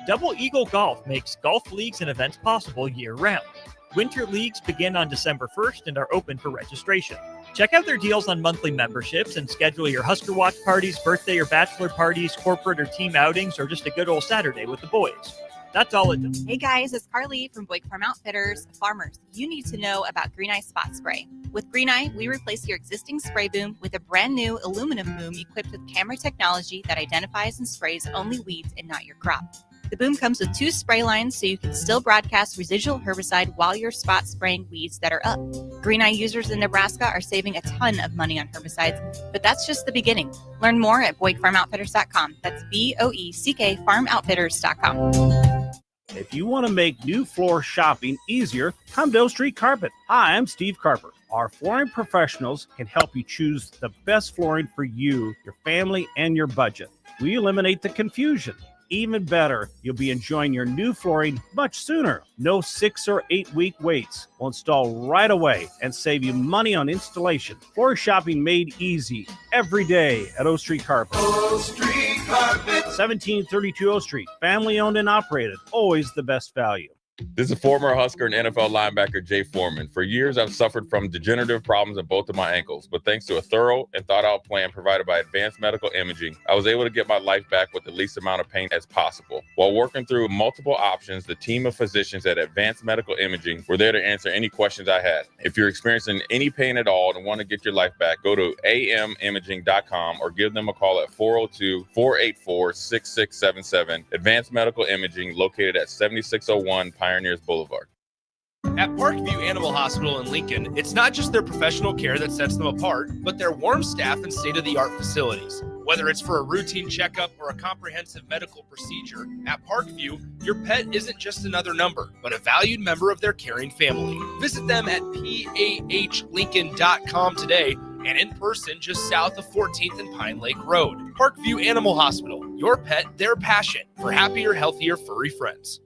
Double Eagle Golf makes golf leagues and events possible year-round. Winter leagues begin on December 1st and are open for registration. Check out their deals on monthly memberships and schedule your Husker watch parties, birthday or bachelor parties, corporate or team outings, or just a good old Saturday with the boys. That's all it does. Hey guys, it's Carly from Boyd Farm Outfitters. Farmers, you need to know about Green Eye Spot Spray. With Green Eye, we replace your existing spray boom with a brand new aluminum boom equipped with camera technology that identifies and sprays only weeds and not your crop. The boom comes with 2 spray lines so you can still broadcast residual herbicide while you're spot spraying weeds that are up. Green Eye users in Nebraska are saving a ton of money on herbicides, but that's just the beginning. Learn more at BoydFarmOutfitters.com. That's BOECK FarmOutfitters.com. If you want to make new floor shopping easier, come to O Street Carpet. Hi, I'm Steve Carper. Our flooring professionals can help you choose the best flooring for you, your family, and your budget. We eliminate the confusion. Even better, you'll be enjoying your new flooring much sooner. No 6 or 8 week waits. We'll install right away and save you money on installation. Floor shopping made easy every day at O Street Carpet. O Street Carpet. 1732 O Street. Family owned and operated. Always the best value. This is former Husker and NFL linebacker Jay Foreman. For years, I've suffered from degenerative problems in both of my ankles, but thanks to a thorough and thought-out plan provided by Advanced Medical Imaging, I was able to get my life back with the least amount of pain as possible. While working through multiple options, the team of physicians at Advanced Medical Imaging were there to answer any questions I had. If you're experiencing any pain at all and want to get your life back, go to amimaging.com or give them a call at 402-484-6677. Advanced Medical Imaging, located at 7601 Pioneers Boulevard. At Parkview Animal Hospital in Lincoln, it's not just their professional care that sets them apart, but their warm staff and state-of-the-art facilities. Whether it's for a routine checkup or a comprehensive medical procedure, at Parkview, your pet isn't just another number, but a valued member of their caring family. Visit them at pahlincoln.com today and in person just south of 14th and Pine Lake Road. Parkview Animal Hospital, your pet, their passion for happier, healthier, furry friends.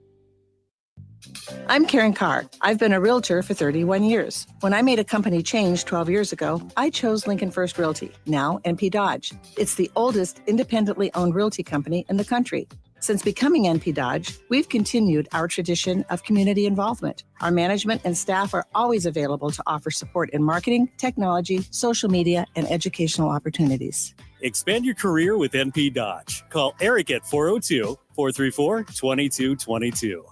I'm Karen Carr. I've been a realtor for 31 years. When I made a company change 12 years ago, I chose Lincoln First Realty, now NP Dodge. It's the oldest independently owned realty company in the country. Since becoming NP Dodge, we've continued our tradition of community involvement. Our management and staff are always available to offer support in marketing, technology, social media, and educational opportunities. Expand your career with NP Dodge. Call Eric at 402-434-2222.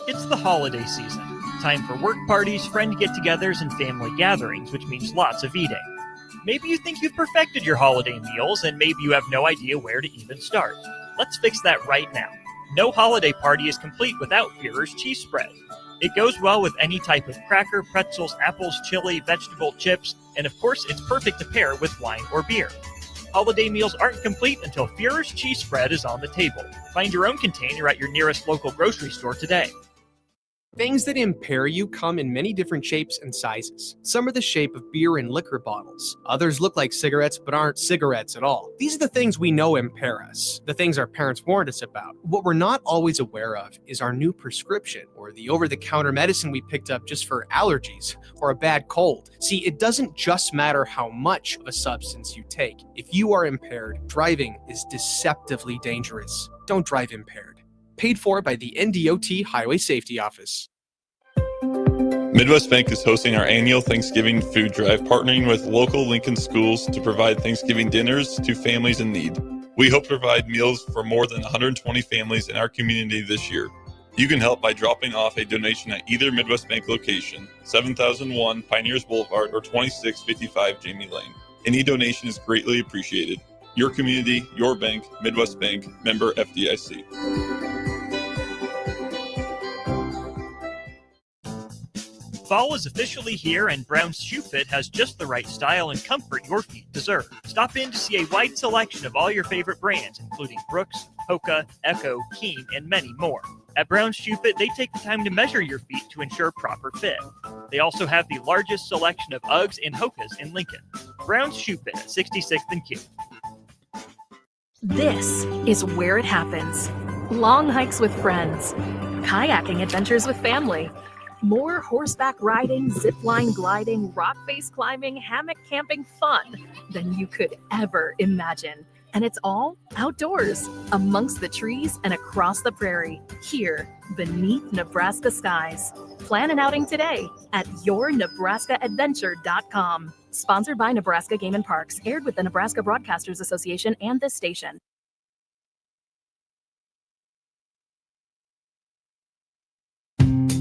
It's the holiday season. Time for work parties, friend get-togethers, and family gatherings, which means lots of eating. Maybe you think you've perfected your holiday meals, and maybe you have no idea where to even start. Let's fix that right now. No holiday party is complete without Führer's cheese spread. It goes well with any type of cracker, pretzels, apples, chili, vegetable, chips, and of course, it's perfect to pair with wine or beer. Holiday meals aren't complete until Führer's cheese spread is on the table. Find your own container at your nearest local grocery store today. Things that impair you come in many different shapes and sizes. Some are the shape of beer and liquor bottles. Others look like cigarettes but aren't cigarettes at all. These are the things we know impair us, the things our parents warned us about. What we're not always aware of is our new prescription or the over-the-counter medicine we picked up just for allergies or a bad cold. See, it doesn't just matter how much of a substance you take. If you are impaired, driving is deceptively dangerous. Don't drive impaired. Paid for by the NDOT Highway Safety Office. Midwest Bank is hosting our annual Thanksgiving food drive, partnering with local Lincoln schools to provide Thanksgiving dinners to families in need. We hope to provide meals for more than 120 families in our community this year. You can help by dropping off a donation at either Midwest Bank location, 7001 Pioneers Boulevard or 2655 Jamie Lane. Any donation is greatly appreciated. Your community, your bank, Midwest Bank, member FDIC. Fall is officially here, and Brown's Shoe Fit has just the right style and comfort your feet deserve. Stop in to see a wide selection of all your favorite brands, including Brooks, Hoka, Echo, Keen, and many more. At Brown's Shoe Fit, they take the time to measure your feet to ensure proper fit. They also have the largest selection of Uggs and Hokas in Lincoln. Brown's Shoe Fit at 66th and Q. This is where it happens. Long hikes with friends, kayaking adventures with family, more horseback riding, zipline gliding, rock face climbing, hammock camping fun than you could ever imagine. And it's all outdoors, amongst the trees and across the prairie, here beneath Nebraska skies. Plan an outing today at yournebraskaadventure.com. Sponsored by Nebraska Game and Parks, aired with the Nebraska Broadcasters Association and this station.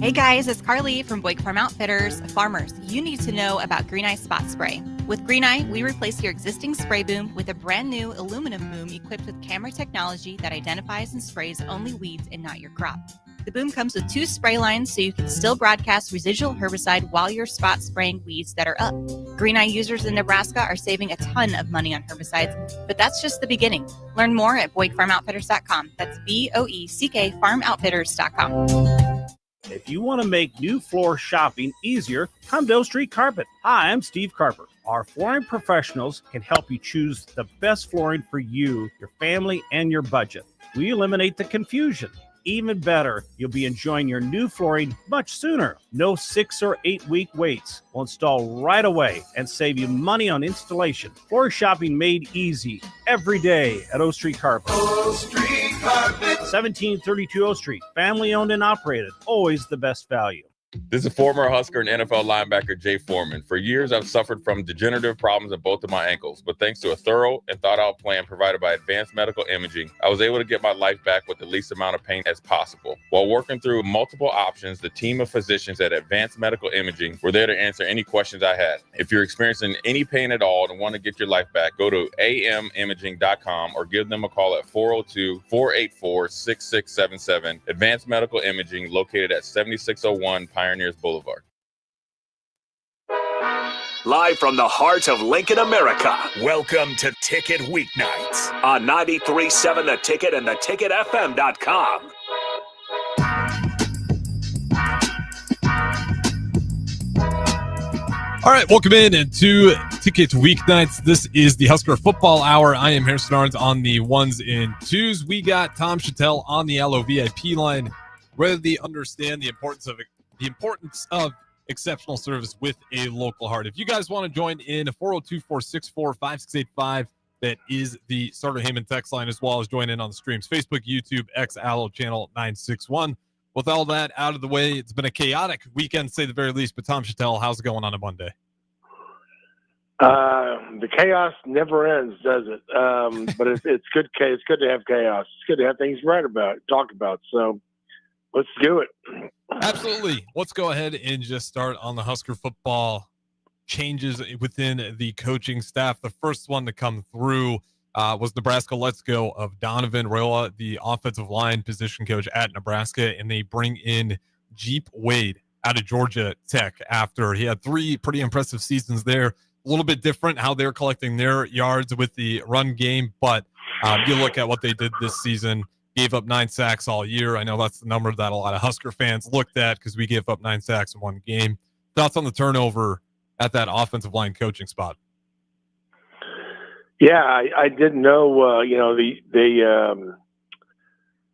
Hey guys, it's Carly from Boyd Farm Outfitters. Farmers, you need to know about Green Eye Spot Spray. With Green Eye, we replace your existing spray boom with a brand new aluminum boom equipped with camera technology that identifies and sprays only weeds and not your crop. The boom comes with 2 spray lines so you can still broadcast residual herbicide while you're spot spraying weeds that are up. Green Eye users in Nebraska are saving a ton of money on herbicides, but that's just the beginning. Learn more at BoydFarmOutfitters.com. That's BOECK FarmOutfitters.com. If you want to make new floor shopping easier, come to O Street Carpet. Hi, I'm Steve Carper. Our flooring professionals can help you choose the best flooring for you, your family, and your budget. We eliminate the confusion. Even better, you'll be enjoying your new flooring much sooner. No 6 or 8 week waits. We'll install right away and save you money on installation. Floor shopping made easy every day at O Street Carpet. O Street Carpet. 1732 O Street. Family owned and operated. Always the best value. This is former Husker and NFL linebacker Jay Foreman. For years, I've suffered from degenerative problems in both of my ankles, but thanks to a thorough and thought-out plan provided by Advanced Medical Imaging, I was able to get my life back with the least amount of pain as possible. While working through multiple options, the team of physicians at Advanced Medical Imaging were there to answer any questions I had. If you're experiencing any pain at all and want to get your life back, go to amimaging.com or give them a call at 402-484-6677. Advanced Medical Imaging, located at 7601 Pioneers Boulevard. Live from the heart of Lincoln, America, welcome to Ticket Weeknights on 93.7 The Ticket and theticketfm.com. All right, welcome in to Ticket Weeknights. This is the Husker Football Hour. I am Harrison Arns on the ones and twos. We got Tom Shatel on the LOVIP line. Really understand the importance of exceptional service with a local heart. If you guys want to join in, 402-464-5685. That is the Starter Heyman text line, as well as join in on the streams. Facebook, YouTube, X, Allo, channel 961. With all that out of the way, it's been a chaotic weekend, to say the very least. But Tom Shatel, how's it going on a Monday? The chaos never ends, does it? But it's good. It's good to have chaos. It's good to have things to write about, talk about. So let's do it. Absolutely. Let's go ahead and just start on the Husker football changes within the coaching staff. The first one to come through was Nebraska Let's Go of Donovan Raiola, the offensive line position coach at Nebraska, and they bring in Jeep Wade out of Georgia Tech after he had 3 pretty impressive seasons there. A little bit different how they're collecting their yards with the run game, but you look at what they did this season. Gave up 9 sacks all year. I know that's the number that a lot of Husker fans looked at because we gave up 9 sacks in one game. Thoughts on the turnover at that offensive line coaching spot? Yeah, I didn't know.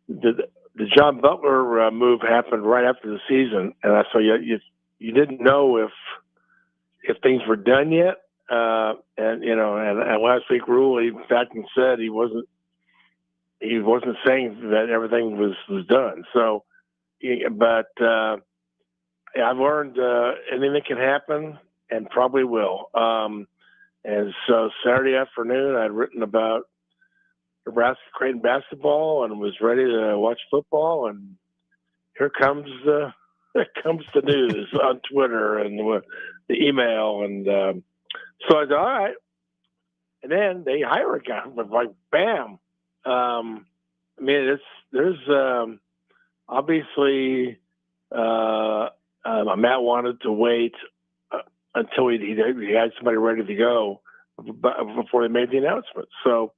The John Butler move happened right after the season, and so you didn't know if things were done yet. And last week Rule in fact said he wasn't saying that everything was done. So, but I've learned anything can happen and probably will. And so Saturday afternoon, I'd written about Nebraska Creighton basketball and was ready to watch football. And here comes the news on Twitter and the email. And so I said, all right. And then they hire a guy, but like, bam. I mean, there's obviously Matt wanted to wait until he had somebody ready to go before they made the announcement. So,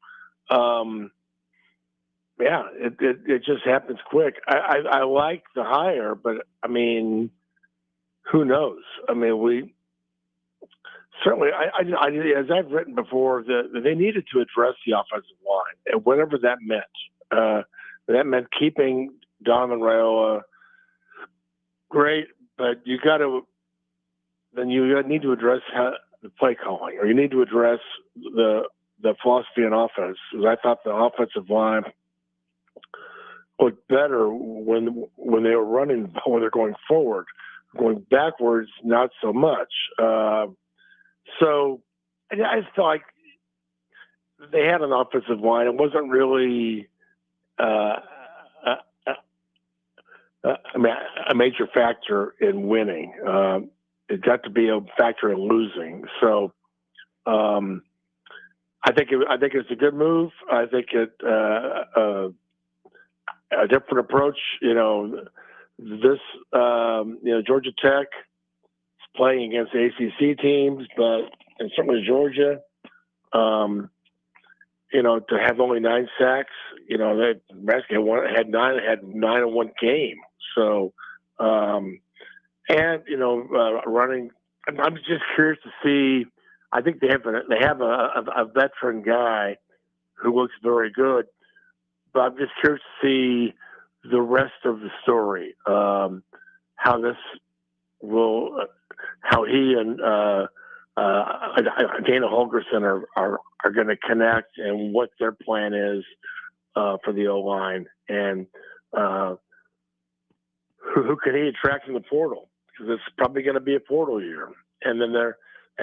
it just happens quick. I like the hire, but I mean, who knows? I mean, we certainly, I as I've written before, they needed to address the offensive line, and whatever that meant. That meant keeping Donovan Raiola. Great, but you need to address the play calling, or you need to address the the philosophy on offense. I thought the offensive line looked better when they were running, when they're going forward. Going backwards, not so much. So I felt like they had an offensive line. It wasn't really a major factor in winning. It got to be a factor in losing. So I think it's a good move. I think a different approach. Georgia Tech is playing against ACC teams, and certainly Georgia. To have only 9 sacks, Nebraska had 9 in one game. So, running. I'm just curious to see. I think they have a veteran guy who looks very good, but I'm just curious to see the rest of the story. How he and Dana Holgorsen are going to connect, and what their plan is for the O-line, and who can he attract in the portal, because it's probably going to be a portal year, and then that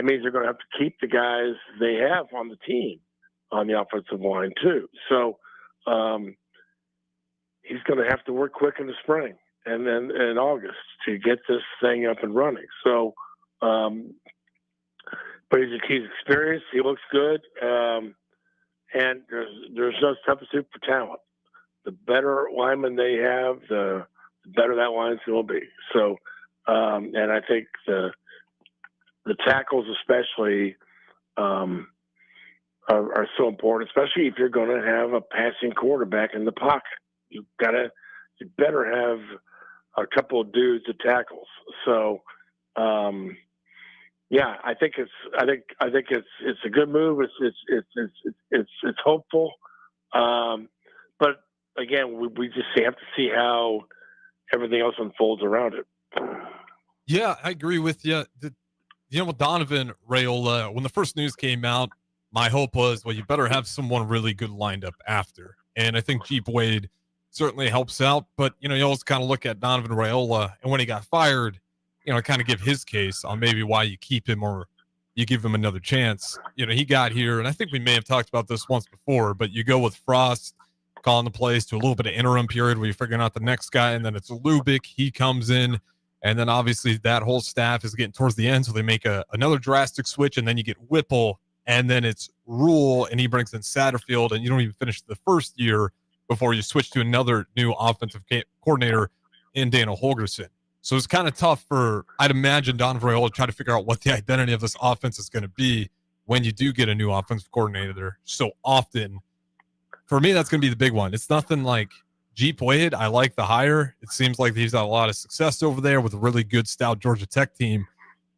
means they're going to have to keep the guys they have on the team on the offensive line too. So he's going to have to work quick in the spring and then in August to get this thing up and running. So, but he's experienced. He looks good, and there's no substitute for talent. The better lineman they have, the better that line's going to be. So, and I think the tackles especially are so important, especially if you're going to have a passing quarterback in the pocket. You better have a couple of dudes at tackles. So, yeah, I think it's a good move. It's hopeful, but again, we just have to see how everything else unfolds around it. Yeah, I agree with you. With Donovan Raiola, when the first news came out, my hope was, well, you better have someone really good lined up after. And I think Jeep Wade certainly helps out. But, you always kind of look at Donovan Raiola, and when he got fired, kind of give his case on maybe why you keep him or you give him another chance. He got here, and I think we may have talked about this once before, but you go with Frost calling the plays to a little bit of interim period where you're figuring out the next guy, and then it's Lubick. He comes in. And then obviously that whole staff is getting towards the end, so they make another drastic switch, and then you get Whipple, and then it's Rule, and he brings in Satterfield, and you don't even finish the first year before you switch to another new offensive coordinator in Dana Holgorsen. So it's kind of tough I'd imagine, Donovan Raiola try to figure out what the identity of this offense is going to be when you do get a new offensive coordinator so often. For me, that's going to be the big one. It's nothing like Jeep Wade. I like the hire. It seems like he's had a lot of success over there with a really good, stout Georgia Tech team.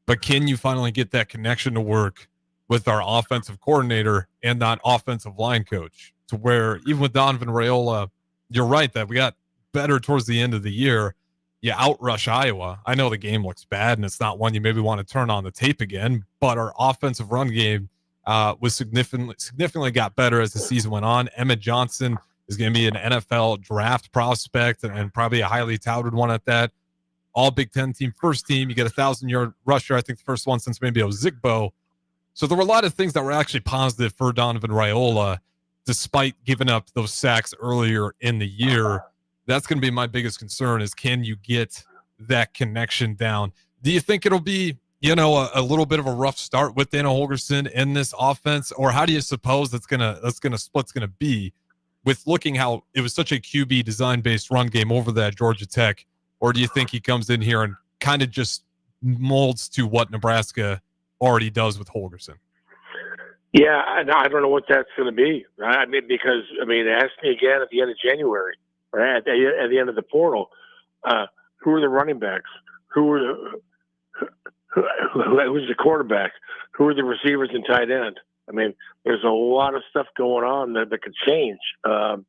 But can you finally get that connection to work with our offensive coordinator and that offensive line coach, to where even with Donovan Raiola, you're right that we got better towards the end of the year. You outrush Iowa. I know the game looks bad, and it's not one you maybe want to turn on the tape again, but our offensive run game was significantly got better as the season went on. Emmett Johnson is going to be an NFL draft prospect and probably a highly touted one at that. All Big Ten team, first team. You get a 1,000-yard rusher. I think the first one since maybe Ozigbo. So there were a lot of things that were actually positive for Donovan Raiola, despite giving up those sacks earlier in the year. That's going to be my biggest concern, is can you get that connection down? Do you think it'll be, a little bit of a rough start with Dana Holgorsen in this offense, or how do you suppose that's gonna split's gonna be, with looking how it was such a QB design-based run game over that Georgia Tech? Or do you think he comes in here and kind of just molds to what Nebraska already does with Holgorsen? Yeah, I don't know what that's going to be. Ask me again at the end of January, right? At the end of the portal, who are the running backs? Who's the quarterback? Who are the receivers and tight end? There's a lot of stuff going on that could change, and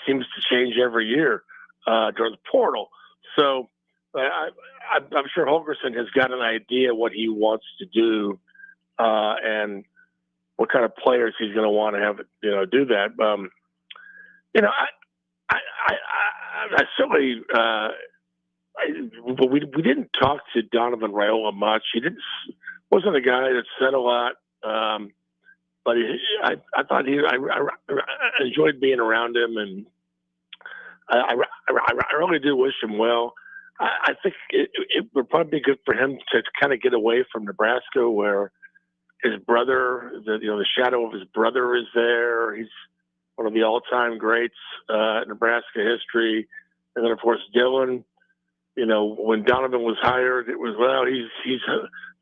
seems to change every year during the portal. So I'm sure Holgorsen has got an idea what he wants to do, and what kind of players he's going to want to have, do that. I certainly, but we didn't talk to Donovan Raiola much. He wasn't a guy that said a lot, but I thought I enjoyed being around him, and I really do wish him well. I think it would probably be good for him to kind of get away from Nebraska, where his brother, the shadow of his brother is there. He's one of the all-time greats in Nebraska history. And then, of course, Dylan, when Donovan was hired, it was, well,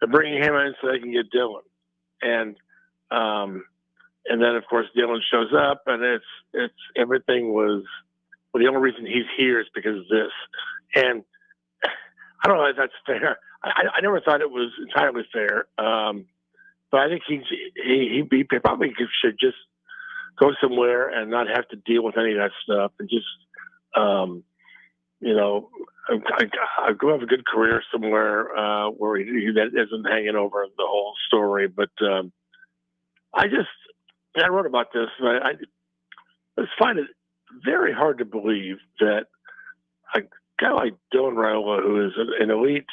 they're bringing him in so they can get Dylan. And then, of course, Dylan shows up, and it's everything was, well, the only reason he's here is because of this. And I don't know if that's fair. I never thought it was entirely fair. But I think he probably should just go somewhere and not have to deal with any of that stuff, and just, I go have a good career somewhere where he that isn't hanging over the whole story. But I wrote about this, and I just find it very hard to believe that a guy like Dylan Raiola, who is an elite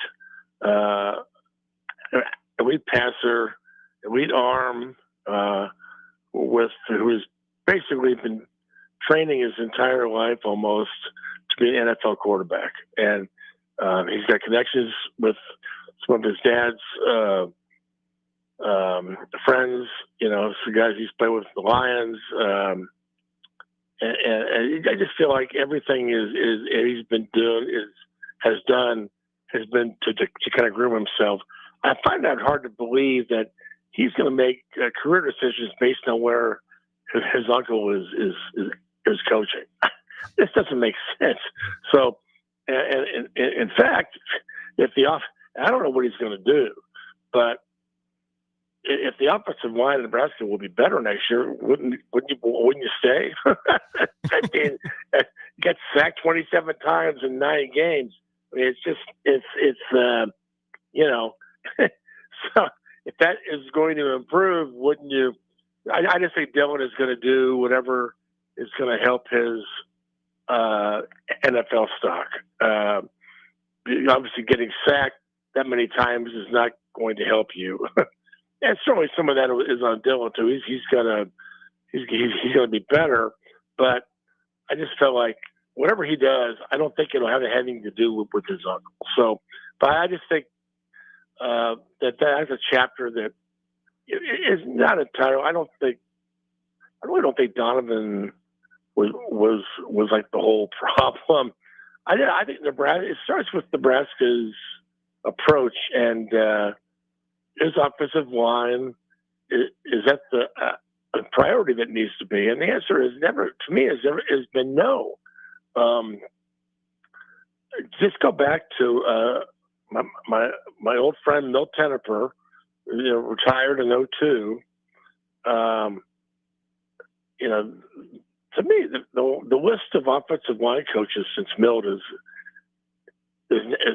passer, elite arm, who has basically been training his entire life almost to be an NFL quarterback. And he's got connections with some of his dad's friends, some guys he's played with the Lions. And I just feel like everything he's been doing has been to kind of groom himself. I find that hard to believe that he's going to make career decisions based on where his uncle is coaching. This doesn't make sense. So, and in fact, I don't know what he's going to do, but if the offensive line in Nebraska will be better next year, wouldn't you stay? I mean, get sacked 27 times in 9 games. I mean, so if that is going to improve, wouldn't you? I just think Dylan is going to do whatever is going to help his NFL stock. Obviously, getting sacked that many times is not going to help you. And certainly some of that is on Dylan too. He's going to be better, but I just felt like whatever he does, I don't think it'll have anything to do with his uncle. So, but I just think that's a chapter that is not a title. I really don't think Donovan was like the whole problem. I think Nebraska. It starts with Nebraska's approach, and his offensive line is that the priority that needs to be. And the answer is never. To me, has been no. Just go back to my old friend Milt Tenniper, retired in 2002. To me, the list of offensive line coaches since Milt is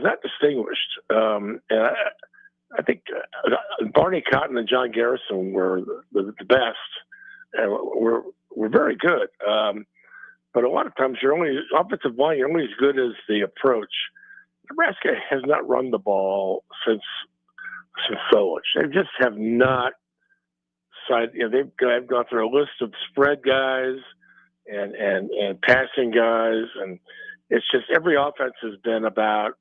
not distinguished. And I think Barney Cotton and John Garrison were the best, and were very good. But a lot of times, offensive line, you're only as good as the approach. Nebraska has not run the ball since Solich. They just have not. They've gone through a list of spread guys and passing guys, and it's just every offense has been about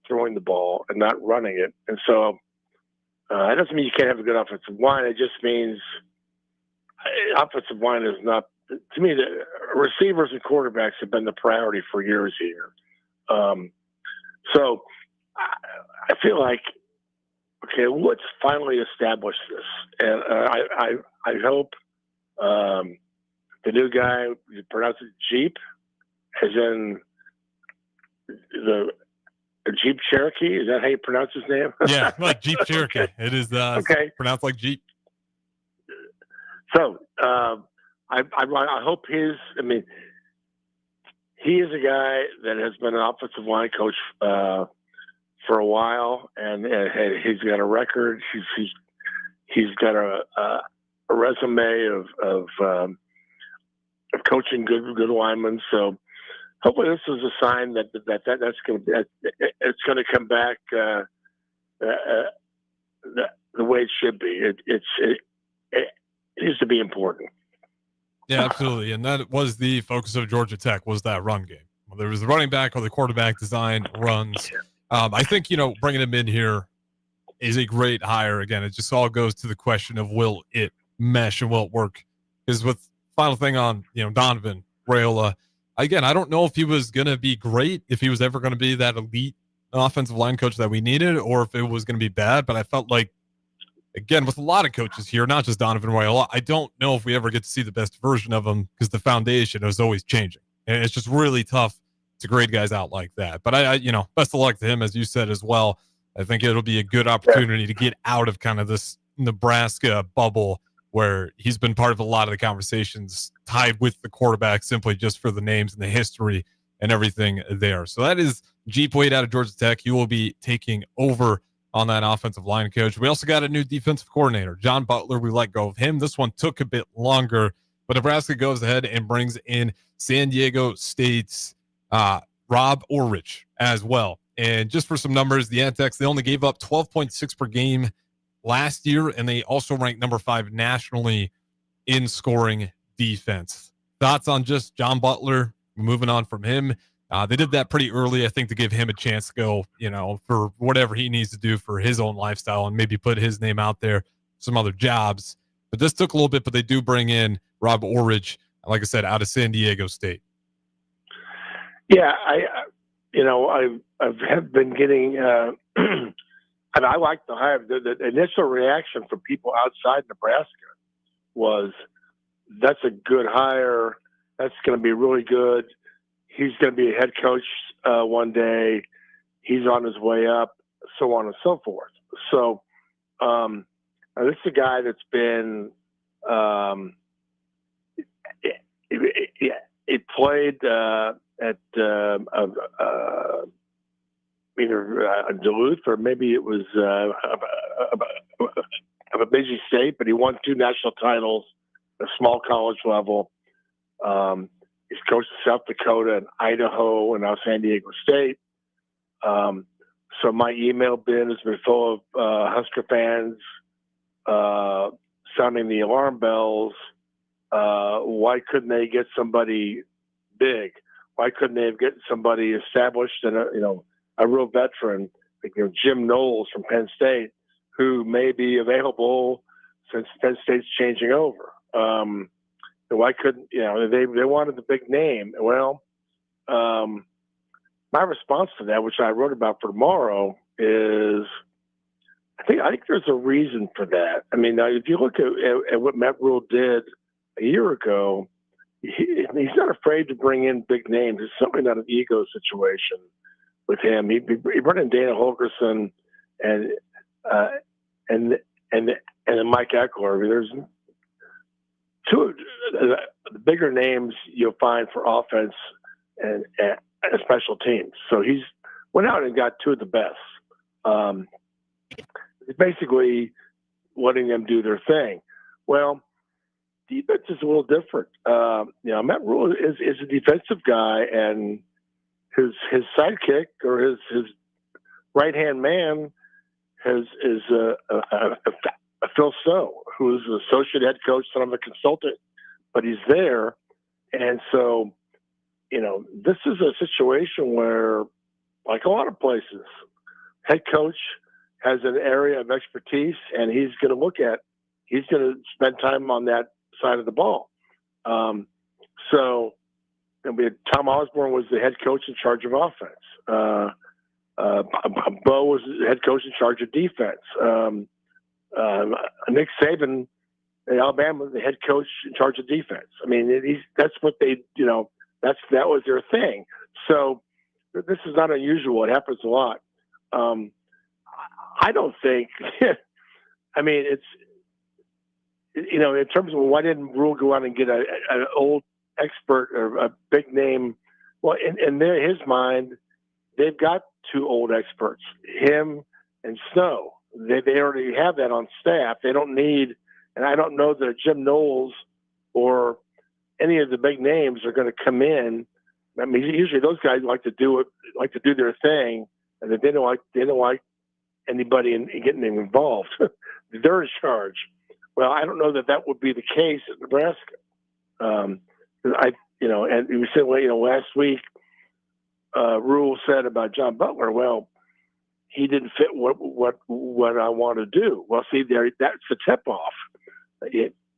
throwing the ball and not running it. And so it doesn't mean you can't have a good offensive line. It just means offensive line is not. To me, the receivers and quarterbacks have been the priority for years here. So I feel like, okay, let's finally establish this. And I hope the new guy, you pronounce it Jeep, as in the Jeep Cherokee. Is that how you pronounce his name? Yeah, like Jeep Cherokee. Okay. It is okay. Pronounced like Jeep. So I hope he is a guy that has been an offensive line coach for a while, and he's got a record. He's got a resume of coaching good linemen. So hopefully this is a sign that's going to come back the way it should be. It needs to be important. Yeah, absolutely. And that was the focus of Georgia Tech, was that run game. Whether it was the running back or the quarterback design runs. I think, bringing him in here is a great hire. Again, it just all goes to the question of will it mesh and will it work? Because with final thing on, Donovan Raiola, again, I don't know if he was going to be great, if he was ever going to be that elite offensive line coach that we needed, or if it was going to be bad. But I felt like, again, with a lot of coaches here, not just Donovan Raiola, I don't know if we ever get to see the best version of him because the foundation is always changing. And it's just really tough to grade guys out like that. But I best of luck to him, as you said as well. I think it'll be a good opportunity to get out of kind of this Nebraska bubble where he's been part of a lot of the conversations tied with the quarterback simply just for the names and the history and everything there. So that is Jeep Wade out of Georgia Tech. He will be taking over on that offensive line coach. We also got a new defensive coordinator, John Butler. We let go of him. This one took a bit longer, but Nebraska goes ahead and brings in San Diego State's Rob Orrich as well. And just for some numbers, the Aztecs, they only gave up 12.6 per game last year, and they also ranked number 5 nationally in scoring defense. Thoughts on just John Butler, moving on from him? They did that pretty early, I think, to give him a chance to go, for whatever he needs to do for his own lifestyle and maybe put his name out there, some other jobs. But this took a little bit, but they do bring in Rob Orrich, like I said, out of San Diego State. Yeah, I've been getting, and I like the hire. The initial reaction from people outside Nebraska was, that's a good hire. That's going to be really good. He's going to be a head coach one day. He's on his way up, so on and so forth. So this is a guy that's been he played at either Duluth or maybe it was of a busy state, but he won 2 national titles at a small college level. He's coached South Dakota and Idaho and now San Diego State. So my email bin has been full of Husker fans sounding the alarm bells. Why couldn't they get somebody big? Why couldn't they get somebody established and a real veteran, like Jim Knowles from Penn State, who may be available since Penn State's changing over? Why couldn't they wanted the big name? Well, my response to that, which I wrote about for tomorrow, is I think there's a reason for that. I mean, now if you look at what Matt Rule did a year ago, he's not afraid to bring in big names. It's certainly not an ego situation with him. He brought in Dana Holgerson and then Mike Eckler. I mean, there's 2 of the bigger names you'll find for offense and special teams. So he's went out and got 2 of the best. Basically letting them do their thing. Well, defense is a little different. Matt Rule is a defensive guy, and his sidekick or his right hand man is Phil Stowe, who is an associate head coach, son of a consultant, but he's there. And so, this is a situation where, like a lot of places, head coach has an area of expertise, and he's going to spend time on that side of the ball. So Tom Osborne was the head coach in charge of offense. Bo was the head coach in charge of defense. Nick Saban in Alabama was the head coach in charge of defense. I mean, that's what they, that was their thing. So this is not unusual. It happens a lot. I don't think, I mean, it's, in terms of why didn't Rule go out and get an old expert or a big name? Well, in his mind, they've got 2 old experts, him and Snow. They already have that on staff. They don't need And I don't know that Jim Knowles or any of the big names are going to come in. I mean, usually those guys like to do their thing, and they don't like anybody in getting involved. They're in charge. Well, I don't know that would be the case at Nebraska. And we said, last week, Rule said about John Butler, well, he didn't fit what I want to do. Well, see, that's a tip-off.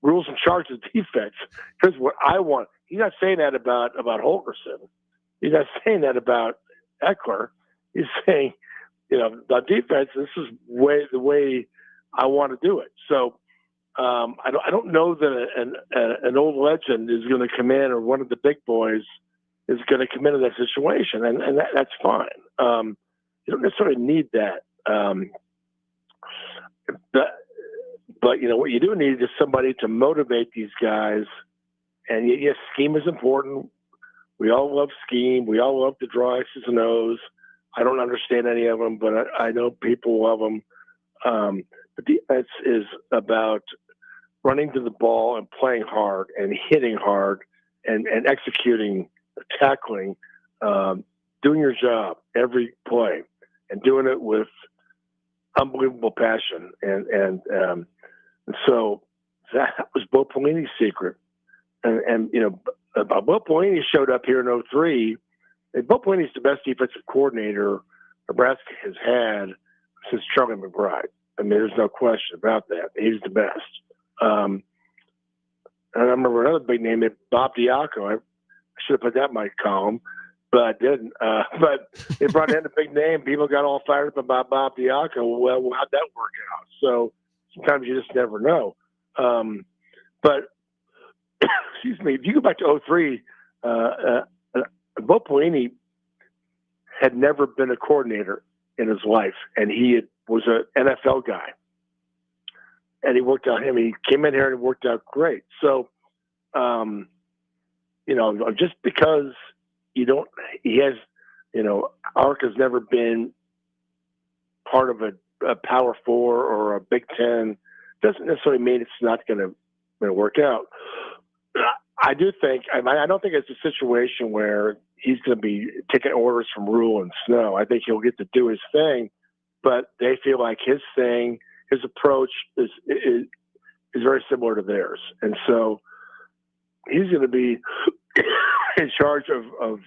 Rule's in charge of defense. Here's what I want. He's not saying that about Holgerson. He's not saying that about Eckler. He's saying, the defense, this is the way I want to do it. So I don't know that an old legend is going to come in, or one of the big boys is going to come into that situation, and that's fine. You don't necessarily need that. But what you do need is somebody to motivate these guys. And yes, scheme is important. We all love scheme. We all love to draw X's and O's. I don't understand any of them, but I know people love them. The defense is about running to the ball and playing hard and hitting hard and executing, tackling, doing your job every play and doing it with unbelievable passion. And so that was Bo Pelini's secret. And Bo Pelini showed up here in 2003. Bo Pelini's the best defensive coordinator Nebraska has had since Charlie McBride. I mean, there's no question about that. He's the best. And I remember another big name, Bob Diaco. I should have put that in my column, but I didn't. But they brought in a big name. People got all fired up about Bob Diaco. Well, how'd that work out? So sometimes you just never know. But excuse me, if you go back to 2003, Bo Pelini had never been a coordinator in his life, and he was an NFL guy. And he worked out he came in here and it worked out great. So, just because Ark has never been part of a Power 4 or a Big Ten, doesn't necessarily mean it's not going to work out. I do think, I don't think it's a situation where he's going to be taking orders from Rule and Snow. I think he'll get to do his thing, but they feel like his thing, his approach is very similar to theirs. And so he's going to be in charge of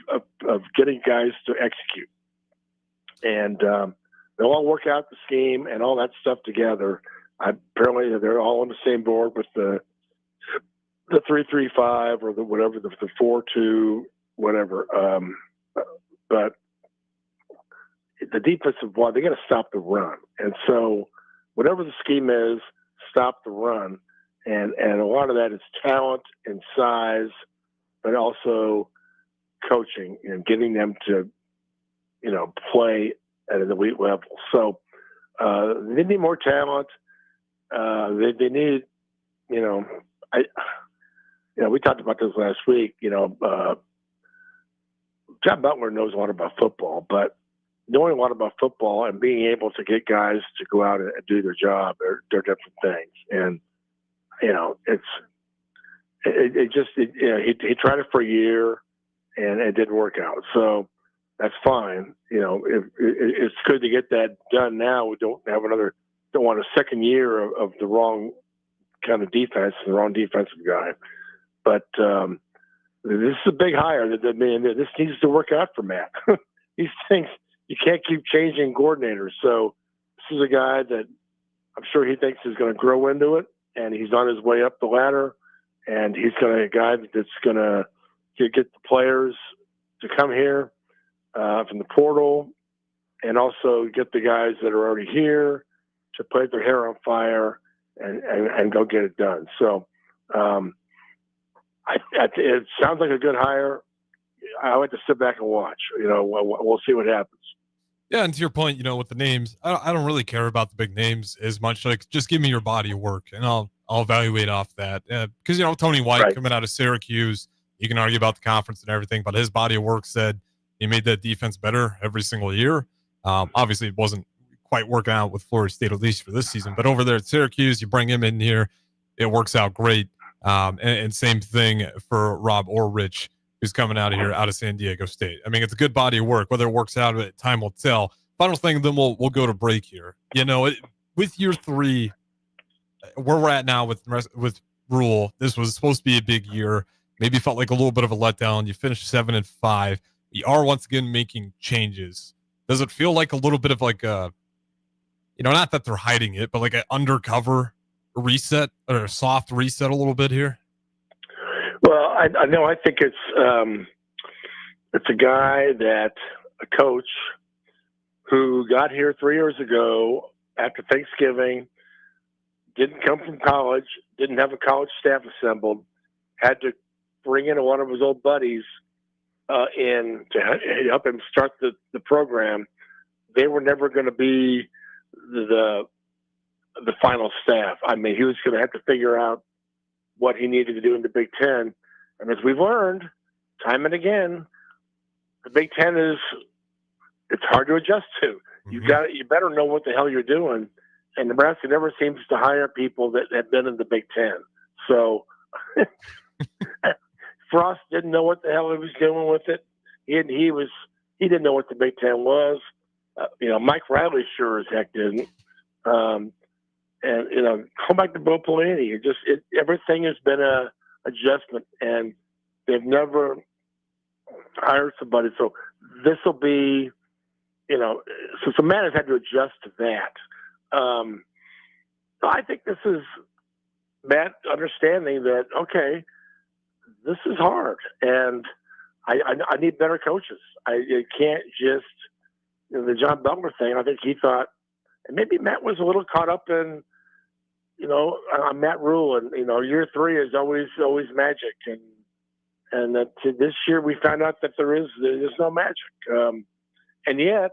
getting guys to execute. And they'll all work out the scheme and all that stuff together. Apparently they're all on the same board with the 3-3-5 or the 4-2, whatever. But the defensive line, they got to stop the run. And so whatever the scheme is, stop the run. And a lot of that is talent and size, but also coaching and getting them to, play at an elite level. So they need more talent. They need, we talked about this last week. John Butler knows a lot about football, but knowing a lot about football and being able to get guys to go out and do their job, they're different things. And he tried it for a year, and it didn't work out. So that's fine. It's good to get that done now. We don't want a second year of the wrong kind of defense, the wrong defensive guy. But this is a big hire. This needs to work out for Matt. These things, you can't keep changing coordinators. So this is a guy that I'm sure he thinks is going to grow into it, and he's on his way up the ladder, and he's going to be a guy that's going to get the players to come here from the portal, and also get the guys that are already here to put their hair on fire and go get it done. So it sounds like a good hire. I like to sit back and watch. We'll see what happens. Yeah, and to your point, with the names, I don't really care about the big names as much. Like, just give me your body of work, and I'll evaluate off that. Because Tony White coming out of Syracuse, you can argue about the conference and everything, but his body of work said he made that defense better every single year. Obviously, it wasn't quite working out with Florida State, at least for this season. But over there at Syracuse, you bring him in here. it works out great. And same thing for Rob or Rich, who's coming out of San Diego State. I mean, it's a good body of work. Whether it works out, time will tell. Final thing, then we'll go to break here. With year 3, where we're at now with Rule, this was supposed to be a big year. Maybe felt like a little bit of a letdown. You finished 7-5. You are once again making changes. Does it feel like a little bit of like a, not that they're hiding it, but like an undercover reset or a soft reset a little bit here? Well, I know. I think it's a guy a coach who got here 3 years ago after Thanksgiving, didn't come from college, didn't have a college staff assembled, had to bring in one of his old buddies in to help him start the program. They were never going to be the final staff. I mean, he was going to have to figure out what he needed to do in the Big Ten. And as we've learned time and again, the Big Ten it's hard to adjust to. Mm-hmm. You better know what the hell you're doing. And Nebraska never seems to hire people that have been in the Big Ten. So Frost didn't know what the hell he was doing with it. He didn't know what the Big Ten was. Mike Riley sure as heck didn't. And come back to Bo Pelini. Everything has been a adjustment, and they've never hired somebody. So this will be, so Matt has had to adjust to that. I think this is Matt understanding that, okay, this is hard, and I need better coaches. I can't just, the John Butler thing, I think he thought, and maybe Matt was a little caught up in, on Matt Rule, and, year 3 is always magic. And that this year we found out that there's no magic. And yet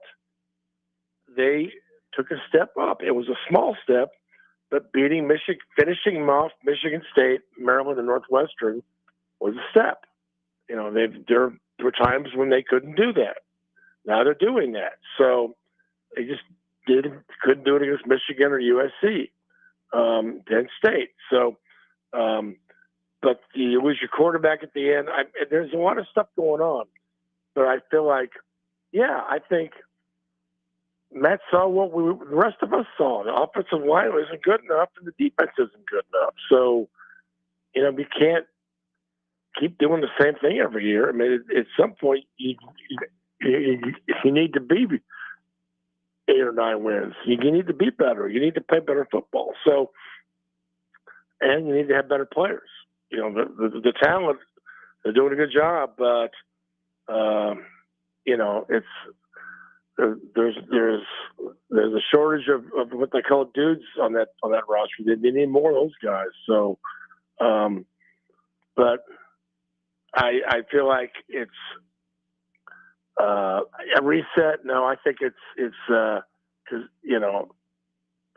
they took a step up. It was a small step, but beating Michigan, finishing them off, Michigan State, Maryland, and Northwestern was a step. There were times when they couldn't do that. Now they're doing that. So they just couldn't do it against Michigan or USC, Penn State. So, but you lose your quarterback at the end. There's a lot of stuff going on, but I feel like, I think Matt saw what the rest of us saw. The offensive line isn't good enough, and the defense isn't good enough. So, we can't keep doing the same thing every year. I mean, at some point, you need to be 8 or 9 wins. You need to be better. You need to play better football. So, and you need to have better players. The talent, they're doing a good job, but it's there's a shortage of what they call dudes on that roster. They need more of those guys. So, but I feel like it's a reset. No, I think it's because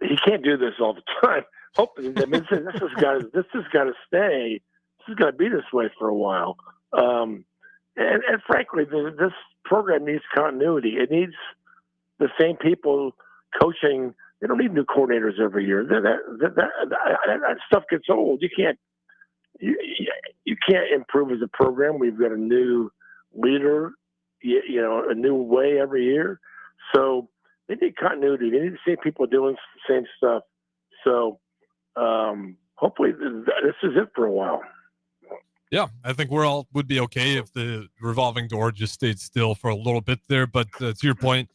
he can't do this all the time. Hopefully, this has got to stay. This is going to be this way for a while. And frankly, this program needs continuity. It needs the same people coaching. They don't need new coordinators every year. That stuff gets old. You can't improve as a program. We've got a new leader, a new way every year. So they need continuity. They need the same people doing the same stuff. So hopefully this is it for a while. Yeah, I think we're all would be okay if the revolving door just stayed still for a little bit there. But to your point,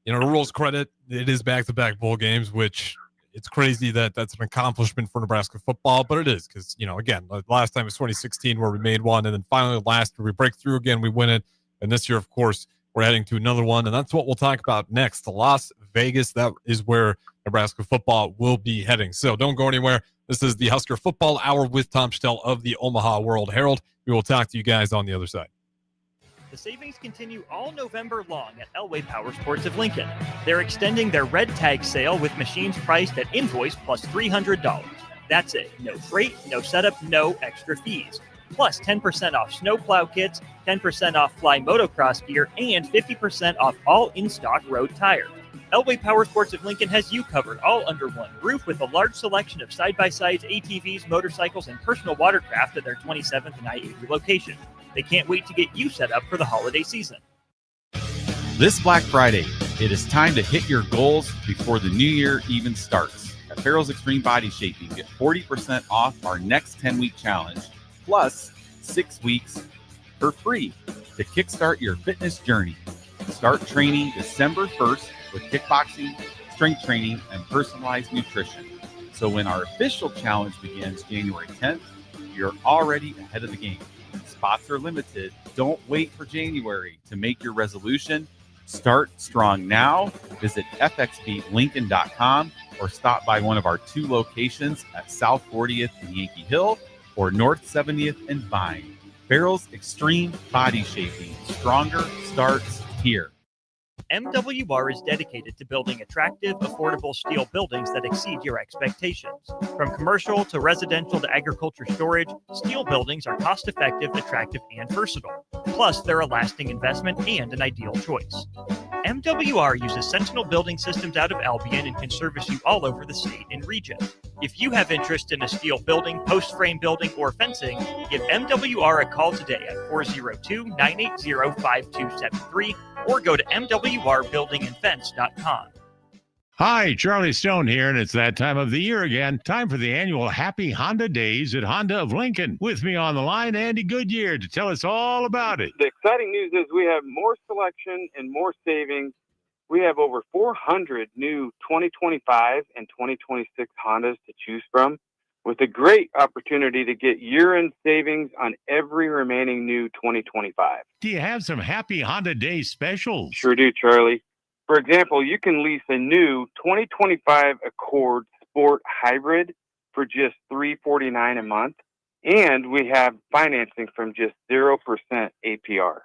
to Rule's credit, it is back-to-back bowl games, which it's crazy that that's an accomplishment for Nebraska football, but it is because, again, the last time was 2016 where we made one, and then finally last year we break through again, we win it. And this year, of course, we're heading to another one, and that's what we'll talk about next. Las Vegas, that is where Nebraska football will be heading. So don't go anywhere. This is the Husker Football Hour with Tom Shatel of the Omaha World Herald. We will talk to you guys on the other side. The savings continue all November long at Elway Power Sports of Lincoln. They're extending their red tag sale with machines priced at invoice plus $300. That's it. No freight, no setup, no extra fees. Plus 10% off snowplow kits, 10% off fly motocross gear, and 50% off all in-stock road tires. Elway Powersports of Lincoln has you covered all under one roof with a large selection of side-by-sides, ATVs, motorcycles, and personal watercraft at their 27th and I-80 location. They can't wait to get you set up for the holiday season. This Black Friday, it is time to hit your goals before the new year even starts. At Farrell's Extreme Body Shaping, get 40% off our next 10-week challenge, plus 6 weeks for free to kickstart your fitness journey. Start training December 1st with kickboxing, strength training, and personalized nutrition. So when our official challenge begins January 10th, you're already ahead of the game. Spots are limited. Don't wait for January to make your resolution. Start strong now. Visit fxblincoln.com or stop by one of our 2 locations at South 40th and Yankee Hill or North 70th and Vine. Farrell's Extreme Body Shaping. Stronger starts here. MWR is dedicated to building attractive, affordable steel buildings that exceed your expectations. From commercial to residential to agriculture storage, steel buildings are cost-effective, attractive, and versatile. Plus, they're a lasting investment and an ideal choice. MWR uses Sentinel Building Systems out of Albion and can service you all over the state and region. If you have interest in a steel building, post-frame building, or fencing, give MWR a call today at 402-980-5273 or go to mwrbuildingandfence.com. Hi, Charlie Stone here, and it's that time of the year again. Time for the annual Happy Honda Days at Honda of Lincoln. With me on the line, Andy Goodyear, to tell us all about it. The exciting news is we have more selection and more savings. We have over 400 new 2025 and 2026 Hondas to choose from, with a great opportunity to get year-end savings on every remaining new 2025. Do you have some Happy Honda Day specials? Sure do, Charlie. For example, you can lease a new 2025 Accord Sport Hybrid for just $349 a month, and we have financing from just 0% APR.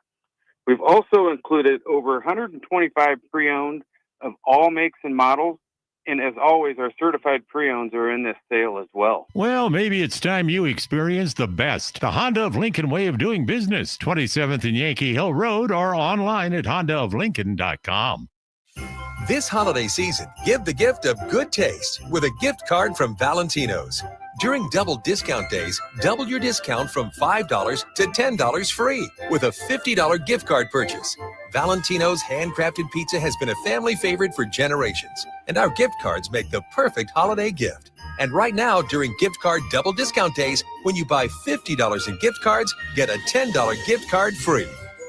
We've also included over 125 pre-owned of all makes and models, and as always, our certified pre-owns are in this sale as well. Well, maybe it's time you experience the best. The Honda of Lincoln way of doing business. 27th and Yankee Hill Road or online at hondaoflincoln.com. This holiday season, give the gift of good taste with a gift card from Valentino's. During double discount days, double your discount from $5 to $10 free with a $50 gift card purchase. Valentino's handcrafted pizza has been a family favorite for generations, and our gift cards make the perfect holiday gift. And right now, during gift card double discount days, when you buy $50 in gift cards, get a $10 gift card free.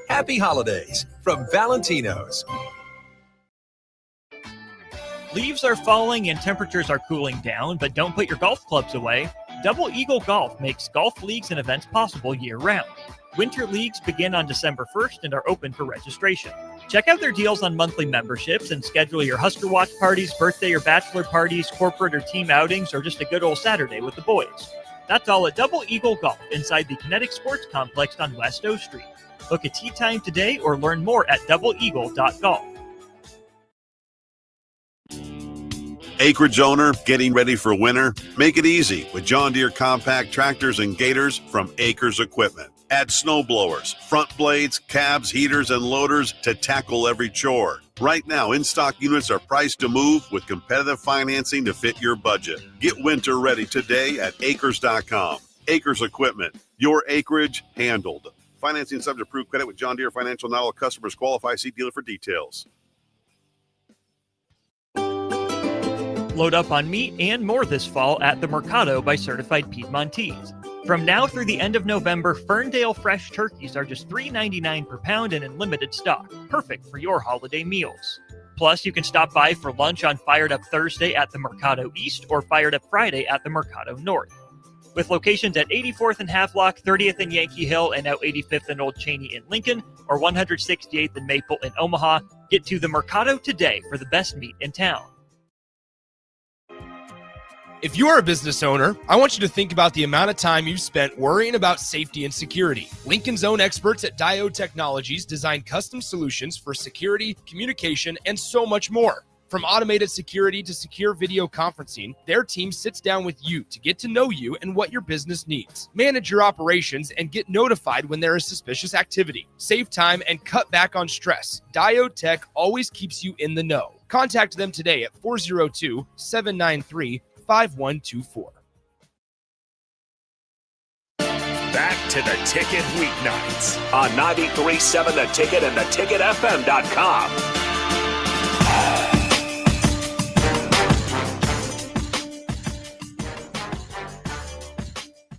Happy holidays from Valentino's. Leaves are falling and temperatures are cooling down, but don't put your golf clubs away. Double Eagle Golf makes golf leagues and events possible year-round. Winter leagues begin on December 1st and are open for registration. Check out their deals on monthly memberships and schedule your Husker watch parties, birthday or bachelor parties, corporate or team outings, or just a good old Saturday with the boys. That's all at Double Eagle Golf inside the Kinetic Sports Complex on West O Street. Book a tee time today or learn more at doubleeagle.golf. Acreage owner getting ready for winter? Make it easy with John Deere compact tractors and gators from Acres Equipment. Add snow blowers, front blades, cabs, heaters, and loaders to tackle every chore. Right now, in-stock units are priced to move with competitive financing to fit your budget. Get winter ready today at acres.com. Acres Equipment, your acreage handled. Financing subject to approved credit with John Deere Financial. Not all customers qualify. See dealer for details. Load up on meat and more this fall at the Mercado by Certified Piedmontese. From now through the end of November, Ferndale fresh turkeys are just $3.99 per pound and in limited stock, perfect for your holiday meals. Plus, you can stop by for lunch on Fired Up Thursday at the Mercado East or Fired Up Friday at the Mercado North. With locations at 84th and Havelock, 30th and Yankee Hill, and now 85th and Old Cheney in Lincoln, or 168th and Maple in Omaha, get to the Mercado today for the best meat in town. If you are a business owner, I want you to think about the amount of time you've spent worrying about safety and security. Lincoln's own experts at Diode Technologies design custom solutions for security, communication, and so much more. From automated security to secure video conferencing, their team sits down with you to get to know you and what your business needs. Manage your operations and get notified when there is suspicious activity. Save time and cut back on stress. Diode Tech always keeps you in the know. Contact them today at 402-793-5124. Back to the Ticket weeknights on 93.7 The Ticket and theticketfm.com.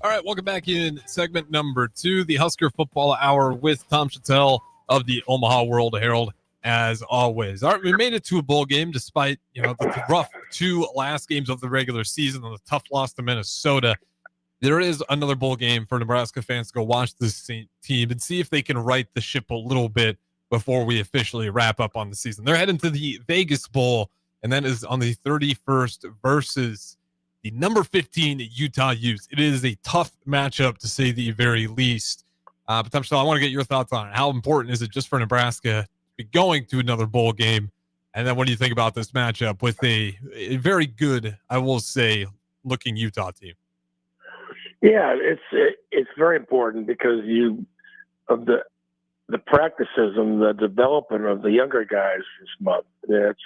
All right, welcome back in segment number 2, the Husker Football Hour with Tom Shatel of the Omaha World Herald, as always. All right, we made it to a bowl game despite, the rough 2 last games of the regular season and the tough loss to Minnesota. There is another bowl game for Nebraska fans to go watch this team and see if they can right the ship a little bit before we officially wrap up on the season. They're heading to the Vegas Bowl, and that is on the 31st versus the number 15 Utah Utes. It is a tough matchup, to say the very least. But Tom Shatel, I want to get your thoughts on it. How important is it just for Nebraska to be going to another bowl game? And then what do you think about this matchup with a very good, I will say, looking Utah team? Yeah, it's very important because of the practices and the development of the younger guys this month. It's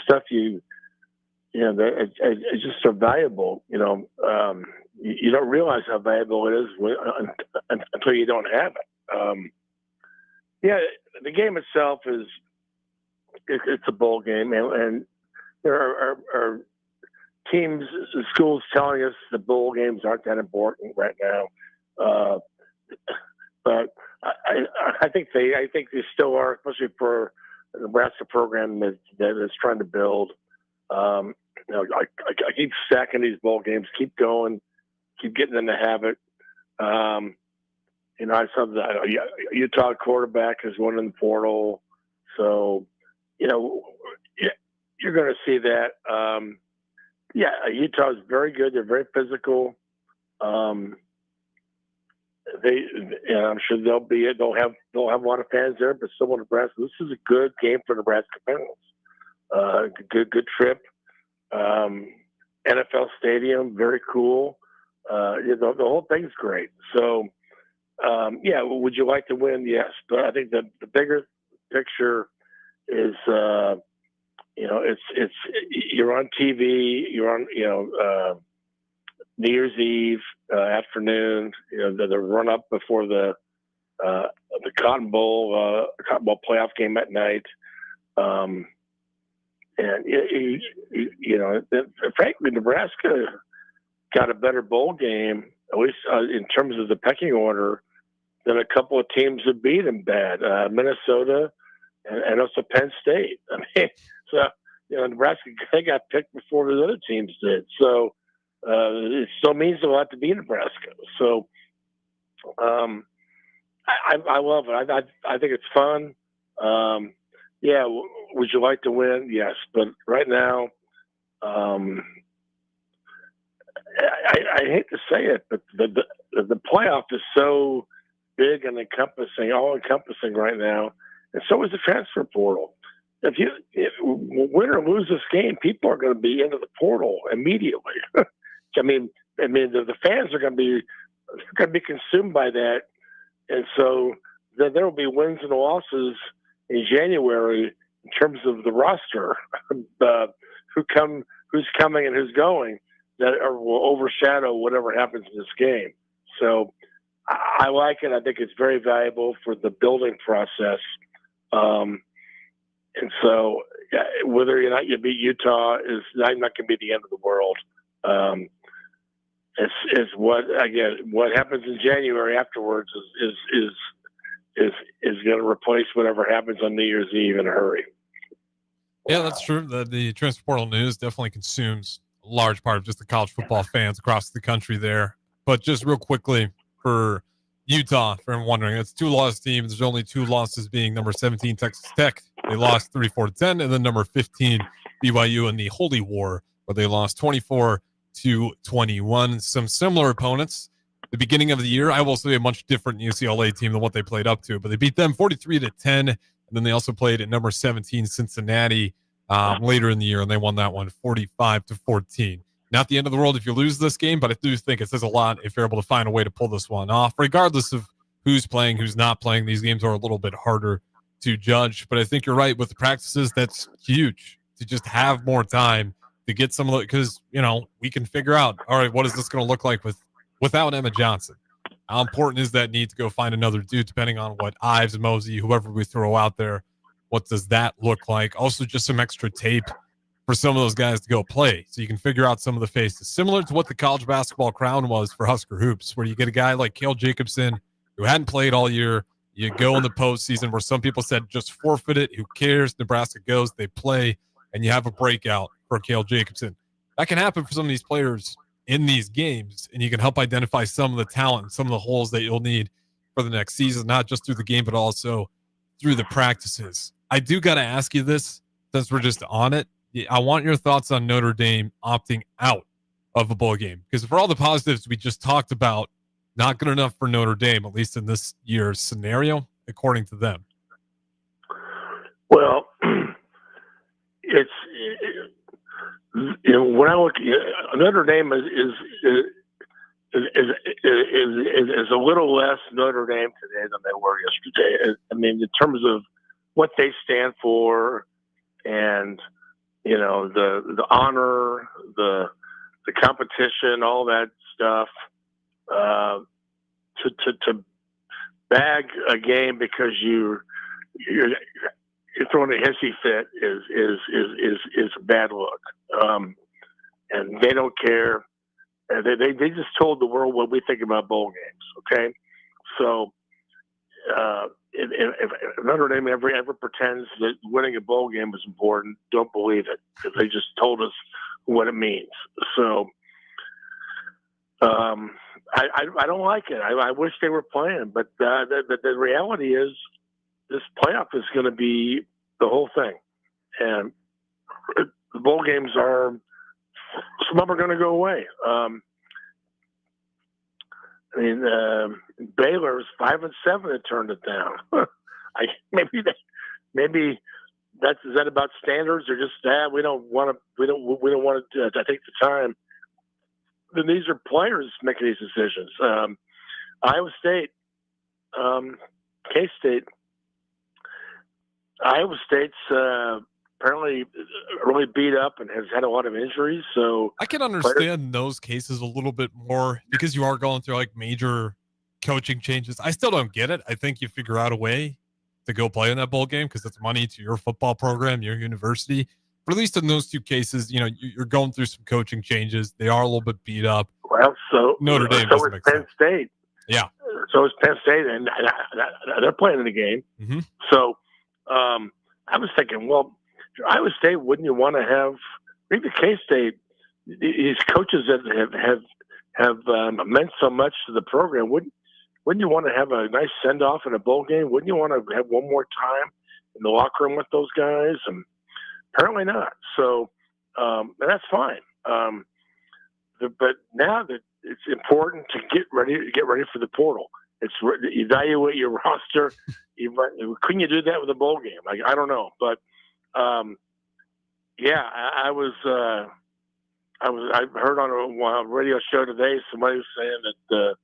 stuff it's just so valuable. You don't realize how valuable it is until you don't have it. The game itself it's a bowl game, and there are teams, schools telling us the bowl games aren't that important right now. But I think they still are, especially for the Nebraska program that is trying to build. I keep stacking these bowl games, keep going, keep getting in the habit. I saw the Utah quarterback is one in the portal, so you're going to see that. Utah is very good. They're very physical. I'm sure they'll have a lot of fans there, but still, Nebraska. This is a good game for Nebraska fans. Good trip. NFL Stadium, very cool. The whole thing's great. So, would you like to win? Yes, but I think the bigger picture is, it's you're on TV, you're on, New Year's Eve afternoon, the run up before the Cotton Bowl playoff game at night. Frankly, Nebraska got a better bowl game, at least in terms of the pecking order, than a couple of teams that beat them bad, Minnesota and also Penn State. I mean, so Nebraska, they got picked before the other teams did. So it still means a lot to be Nebraska. So I love it. I think it's fun. Would you like to win? Yes, but right now, I hate to say it, but the playoff is so big and all encompassing right now, and so is the transfer portal. If you win or lose this game, people are going to be into the portal immediately. I mean, the fans are going to be consumed by that, and so there will be wins and losses in January in terms of the roster, who's coming and who's going, that will overshadow whatever happens in this game. So I like it. I think it's very valuable for the building process. And so whether or not you beat Utah is not going to be the end of the world. It's what happens in January afterwards is going to replace whatever happens on New Year's Eve in a hurry. Yeah, that's true. The transfer portal news definitely consumes a large part of just the college football fans across the country there. But just real quickly for Utah, for anyone wondering, it's 2-loss team. There's only 2 losses, being number 17 Texas Tech. They lost 34-10, and then number 15 BYU in the Holy War, where they lost 24-21. Some similar opponents. The beginning of the year, I will say a much different UCLA team than what they played up to, but they beat them 43-10, and then they also played at number 17 Cincinnati later in the year, and they won that one 45-14. Not the end of the world if you lose this game, but I do think it says a lot if you're able to find a way to pull this one off, regardless of who's playing, who's not playing. These games are a little bit harder to judge, but I think you're right with the practices. That's huge to just have more time to get some of the, because, we can figure out, all right, what is this going to look like without Emma Johnson? How important is that need to go find another dude, depending on what Ives, Mosey, whoever we throw out there, what does that look like? Also, just some extra tape for some of those guys to go play, so you can figure out some of the faces, similar to what the college basketball crown was for Husker hoops, where you get a guy like Cale Jacobson who hadn't played all year. You go in the postseason where some people said just forfeit it. Who cares? Nebraska goes, they play, and you have a breakout for Cale Jacobson. That can happen for some of these players in these games, and you can help identify some of the talent and some of the holes that you'll need for the next season, not just through the game, but also through the practices. I do got to ask you this, since we're just on it. I want your thoughts on Notre Dame opting out of a bowl game, because for all the positives we just talked about, not good enough for Notre Dame, at least in this year's scenario, according to them. Well, when I look, Notre Dame is a little less Notre Dame today than they were yesterday. I mean, in terms of what they stand for, and the honor, the competition, all that stuff. To bag a game because you're throwing a hissy fit is a bad look, and they don't care. They just told the world what we think about bowl games. Okay, so if Notre Dame ever pretends that winning a bowl game is important, don't believe it, because they just told us what it means. So I don't like it. I wish they were playing, but the reality is this playoff is going to be the whole thing, and the bowl games are, some of them are going to go away. Baylor's 5-7 had turned it down. Maybe is that about standards, or just that we don't want to take the time. Then these are players making these decisions. Iowa State, K-State. Iowa State's apparently really beat up and has had a lot of injuries. So I can understand those cases a little bit more, because you are going through like major coaching changes. I still don't get it. I think you figure out a way to go play in that bowl game because it's money to your football program, your university. But at least in those two cases, you're going through some coaching changes. They are a little bit beat up. Well, so Notre Dame so is Penn State. Yeah. So is Penn State, and they're playing in the game. Mm-hmm. So I was thinking, well, Iowa State, wouldn't you want to have maybe K-State? These coaches that have meant so much to the program. Wouldn't you want to have a nice send off in a bowl game? Wouldn't you want to have one more time in the locker room with those guys? And apparently not. So that's fine. But now that it's important to get ready for the portal. It's evaluate your roster. Couldn't you do that with a bowl game? I don't know, but yeah, I heard on a radio show today somebody was saying that the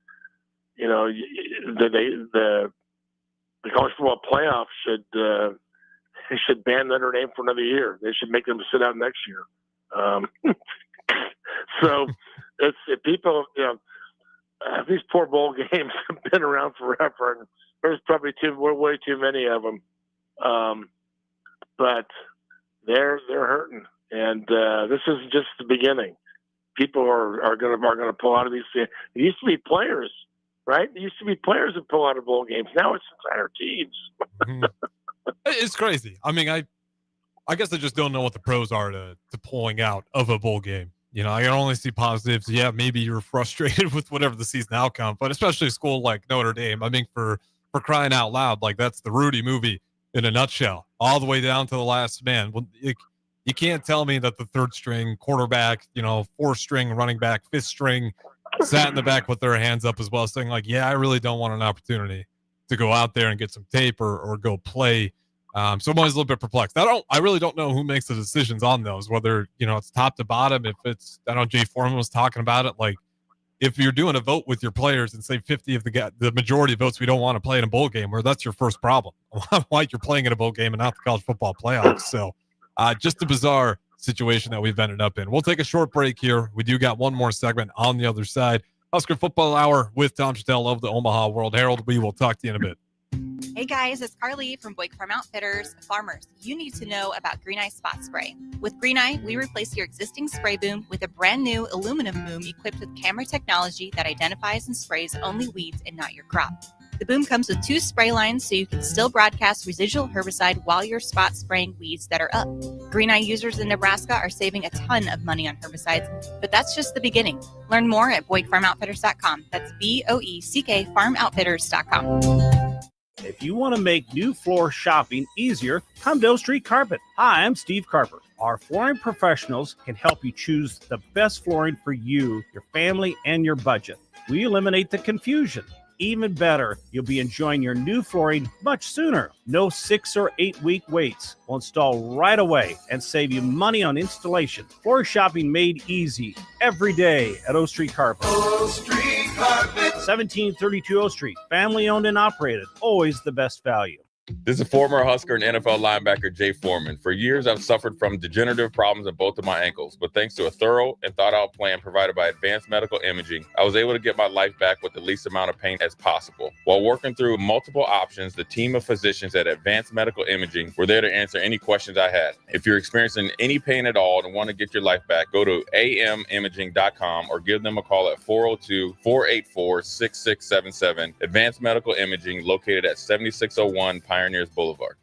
college football playoff should ban Notre Dame for another year. They should make them sit out next year. So it's people, these poor bowl games have been around forever, and there's probably way too many of them. But they're hurting, and this is just the beginning. People are going to pull out of these. It used to be players, right? It used to be players that pull out of bowl games. Now it's entire teams. Mm-hmm. It's crazy. I mean, I guess I just don't know what the pros are to pulling out of a bowl game. I can only see positives. Yeah, maybe you're frustrated with whatever the season outcome, but especially a school like Notre Dame. I mean, for crying out loud, like that's the Rudy movie in a nutshell, all the way down to the last man. Well, you can't tell me that the third string quarterback, fourth string running back, fifth string sat in the back with their hands up as well, saying like, yeah, I really don't want an opportunity to go out there and get some tape or go play. So I'm always a little bit perplexed. I really don't know who makes the decisions on those, whether, it's top to bottom. If it's, I know Jay Foreman was talking about it. Like if you're doing a vote with your players and say 50 of the majority of votes, we don't want to play in a bowl game, where that's your first problem. Why you're playing in a bowl game and not the college football playoffs. So Just a bizarre situation that we've ended up in. We'll take a short break here. We do got one more segment on the other side. Husker Football Hour with Tom Shatel of the Omaha World Herald. We will talk to you in a bit. Hey guys, it's Carly from Boyd Farm Outfitters. Farmers, you need to know about Green Eye Spot Spray. With Green Eye, we replace your existing spray boom with a brand new aluminum boom equipped with camera technology that identifies and sprays only weeds and not your crop. The boom comes with 2 spray lines so you can still broadcast residual herbicide while you're spot spraying weeds that are up. Green Eye users in Nebraska are saving a ton of money on herbicides, but that's just the beginning. Learn more at BoydFarmOutfitters.com. That's BOECK FarmOutfitters.com. If you want to make new floor shopping easier, come to O Street Carpet. Hi, I'm Steve Carper. Our flooring professionals can help you choose the best flooring for you, your family, and your budget. We eliminate the confusion. Even better, you'll be enjoying your new flooring much sooner. No 6 or 8 week waits. We'll install right away and save you money on installation. Floor shopping made easy every day at O Street Carpet. O Street Carpet. 1732 O Street. Family owned and operated. Always the best value. This is former Husker and NFL linebacker Jay Foreman. For years, I've suffered from degenerative problems in both of my ankles, but thanks to a thorough and thought-out plan provided by Advanced Medical Imaging, I was able to get my life back with the least amount of pain as possible. While working through multiple options, the team of physicians at Advanced Medical Imaging were there to answer any questions I had. If you're experiencing any pain at all and want to get your life back, go to amimaging.com or give them a call at 402-484-6677. Advanced Medical Imaging, located at 7601 Pioneers Boulevard.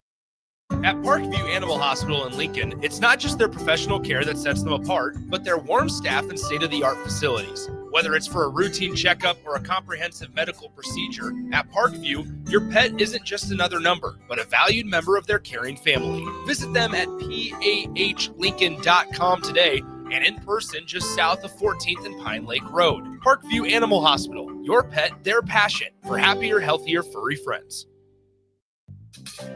At Parkview Animal Hospital in Lincoln, it's not just their professional care that sets them apart, but their warm staff and state-of-the-art facilities. Whether it's for a routine checkup or a comprehensive medical procedure, at Parkview, your pet isn't just another number, but a valued member of their caring family. Visit them at pahlincoln.com today and in person just south of 14th and Pine Lake Road. Parkview Animal Hospital, your pet, their passion for happier, healthier, furry friends.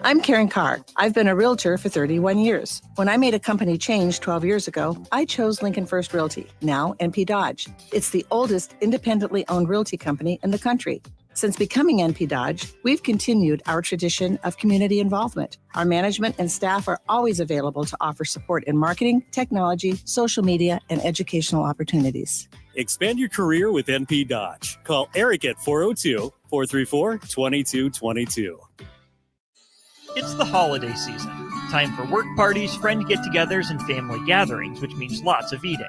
I'm Karen Carr. I've been a realtor for 31 years. When I made a company change 12 years ago, I chose Lincoln First Realty, now NP Dodge. It's the oldest independently owned realty company in the country. Since becoming NP Dodge, we've continued our tradition of community involvement. Our management and staff are always available to offer support in marketing, technology, social media, and educational opportunities. Expand your career with NP Dodge. Call Eric at 402-434-2222. It's the holiday season. Time for work parties, friend get-togethers, and family gatherings, which means lots of eating.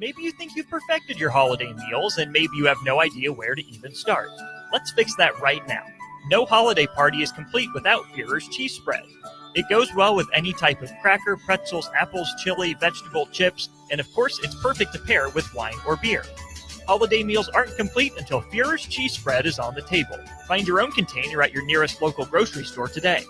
Maybe you think you've perfected your holiday meals, and maybe you have no idea where to even start. Let's fix that right now. No holiday party is complete without Führer's cheese spread. It goes well with any type of cracker, pretzels, apples, chili, vegetable chips, and of course, it's perfect to pair with wine or beer. Holiday meals aren't complete until Führer's cheese spread is on the table. Find your own container at your nearest local grocery store today.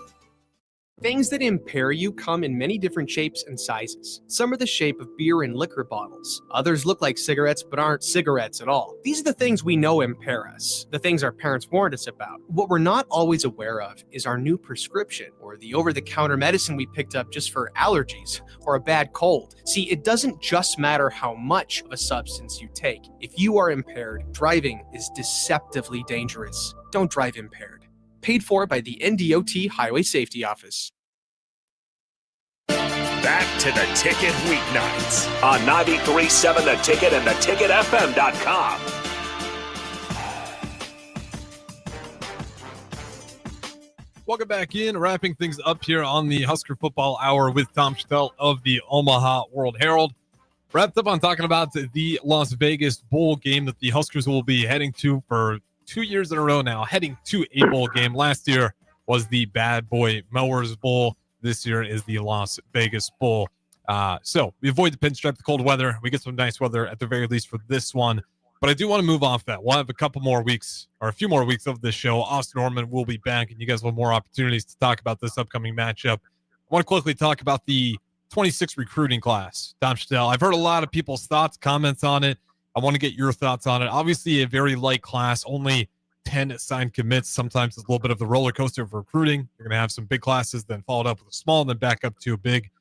Things that impair you come in many different shapes and sizes. Some are the shape of beer and liquor bottles. Others look like cigarettes but aren't cigarettes at all. These are the things we know impair us, the things our parents warned us about. What we're not always aware of is our new prescription or the over-the-counter medicine we picked up just for allergies or a bad cold. See, it doesn't just matter how much of a substance you take. If you are impaired, driving is deceptively dangerous. Don't drive impaired. Paid for by the NDOT Highway Safety Office. Back to the Ticket weeknights on 93.7 The Ticket and theticketfm.com. Welcome back in, wrapping things up here on the Husker Football Hour with Tom Shatel of the Omaha World Herald. Wrapped up on talking about the Las Vegas Bowl game that the Huskers will be heading to for 2 years in a row now, heading to a bowl game. Last year was the Bad Boy Mowers Bowl. This year is the Las Vegas Bowl. So we avoid the pinstripe, the cold weather. We get some nice weather at the very least for this one. But I do want to move off that. We'll have a couple more weeks or a few more weeks of this show. Austin Norman will be back, and you guys will have more opportunities to talk about this upcoming matchup. I want to quickly talk about the 26 recruiting class. Tom Shatel, I've heard a lot of people's thoughts, comments on it. I want to get your thoughts on it. Obviously, a very light class, only 10 signed commits. Sometimes it's a little bit of the roller coaster of recruiting. You're going to have some big classes, then followed up with a small, and then back up to a big.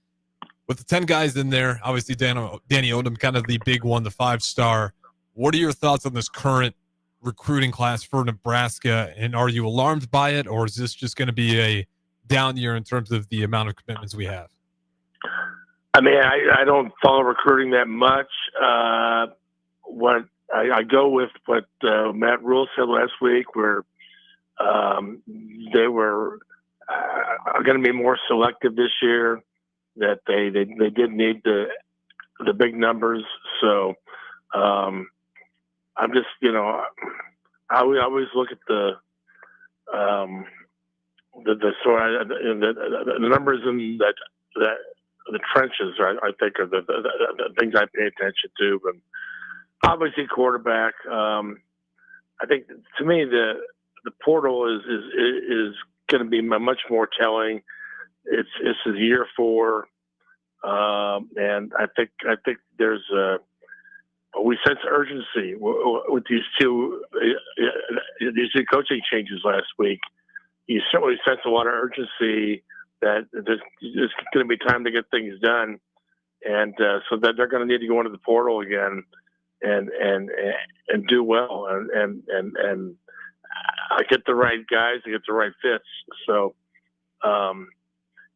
With the 10 guys in there, obviously Danny Odom, kind of the big one, the 5-star. What are your thoughts on this current recruiting class for Nebraska? And are you alarmed by it, or is this just going to be a down year in terms of the amount of commitments we have? I mean, I don't follow recruiting that much. What I go with what Matt Rule said last week, where they were going to be more selective this year. That they did need the big numbers. So I'm just I always look at the numbers in that the trenches. I think are the things I pay attention to. But obviously, quarterback. I think to me the portal is going to be much more telling. It's year 4, and I think there's we sense urgency with these two coaching changes last week. You certainly sense a lot of urgency that there's going to be time to get things done, and so that they're going to need to go into the portal again and do well and get the right guys and get the right fits. So.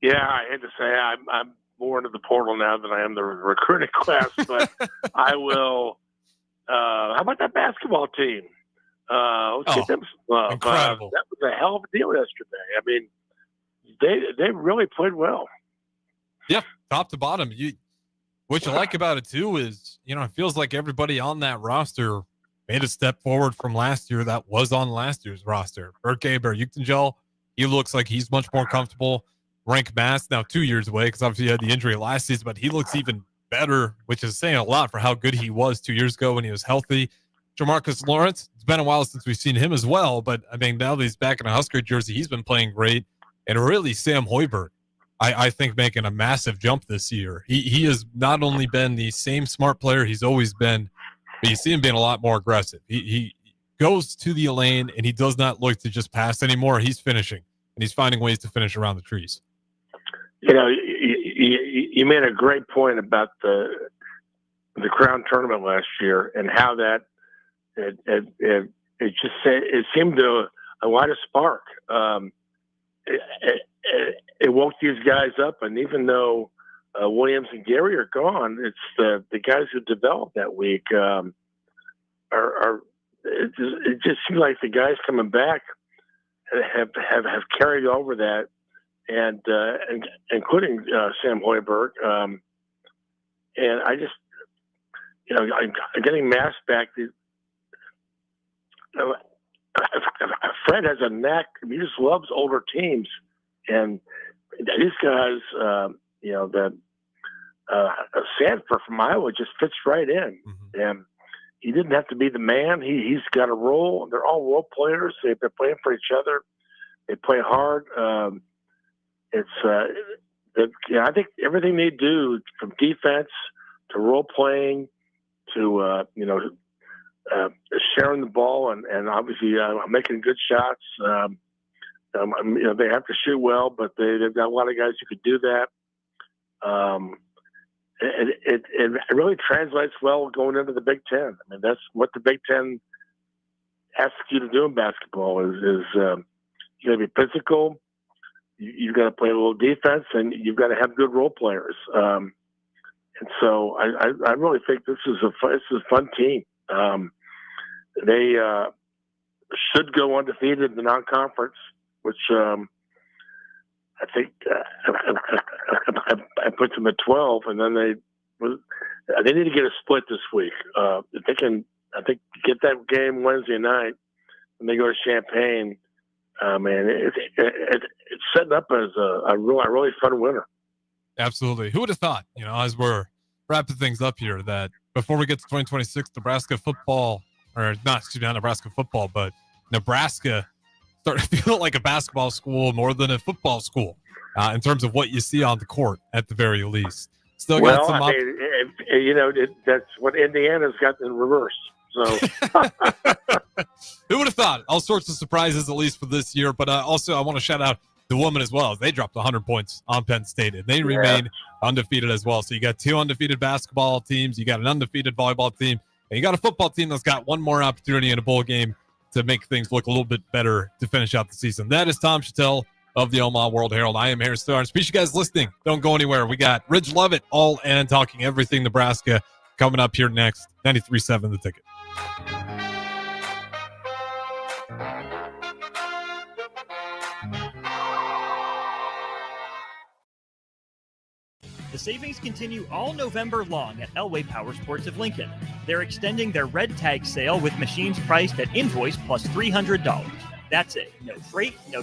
Yeah, I hate to say I'm more into the portal now than I am the recruiting class, but I will. How about that basketball team? Let's get them some love. Incredible. That was a hell of a deal yesterday. I mean, they really played well. Yeah, top to bottom. What you like about it too is, it feels like everybody on that roster made a step forward from last year that was on last year's roster. Berkay, he looks like he's much more comfortable. Rank Mass, now 2 years away because obviously he had the injury last season, but he looks even better, which is saying a lot for how good he was 2 years ago when he was healthy. Jamarcus Lawrence, it's been a while since we've seen him as well, but I mean, now that he's back in a Husker jersey, he's been playing great. And really, Sam Hoiberg, I think, making a massive jump this year. He has not only been the same smart player he's always been, but you see him being a lot more aggressive. He goes to the lane, and he does not look to just pass anymore. He's finishing, and he's finding ways to finish around the trees. You made a great point about the Crown tournament last year and how that it seemed to light a spark. It woke these guys up, and even though Williams and Gary are gone, it's the guys who developed that week are. It just seems like the guys coming back have carried over that. And including Sam Hoiberg, and I just, I'm getting Mass back. Fred has a knack. He just loves older teams, and these guys, Sanford from Iowa just fits right in, and he didn't have to be the man. He's got a role. They're all role players. They've been playing for each other. They play hard. I think everything they do, from defense to role playing to sharing the ball and obviously making good shots. They have to shoot well, but they've got a lot of guys who could do that. It really translates well going into the Big Ten. I mean, that's what the Big Ten asks you to do in basketball is you got to be physical. You've got to play a little defense, and you've got to have good role players. And so I really think this is a fun team. They should go undefeated in the non-conference, which I think I put them at 12, and then they need to get a split this week. If they can, I think, get that game Wednesday night, and they go to Champaign. Man, it's setting up as a really fun winter. Absolutely. Who would have thought, as we're wrapping things up here, that before we get to 2026, Nebraska football, or not Nebraska football, but Nebraska starting to feel like a basketball school more than a football school in terms of what you see on the court at the very least. Still got some that's what Indiana's got in reverse. So who would have thought? All sorts of surprises, at least for this year. But also, I want to shout out the women as well. They dropped 100 points on Penn State, and they remain undefeated as well. So you got 2 undefeated basketball teams, you got an undefeated volleyball team, and you got a football team that's got one more opportunity in a bowl game to make things look a little bit better to finish out the season. That is Tom Shatel of the Omaha World Herald. I am Harris Starnes. Appreciate you guys listening. Don't go anywhere. We got Ridge Lovett all and talking everything Nebraska coming up here next. 93.7 The Ticket. The savings continue all November long at Elway Power Sports of Lincoln. They're extending their red tag sale with machines priced at invoice plus $300. That's it. No freight, no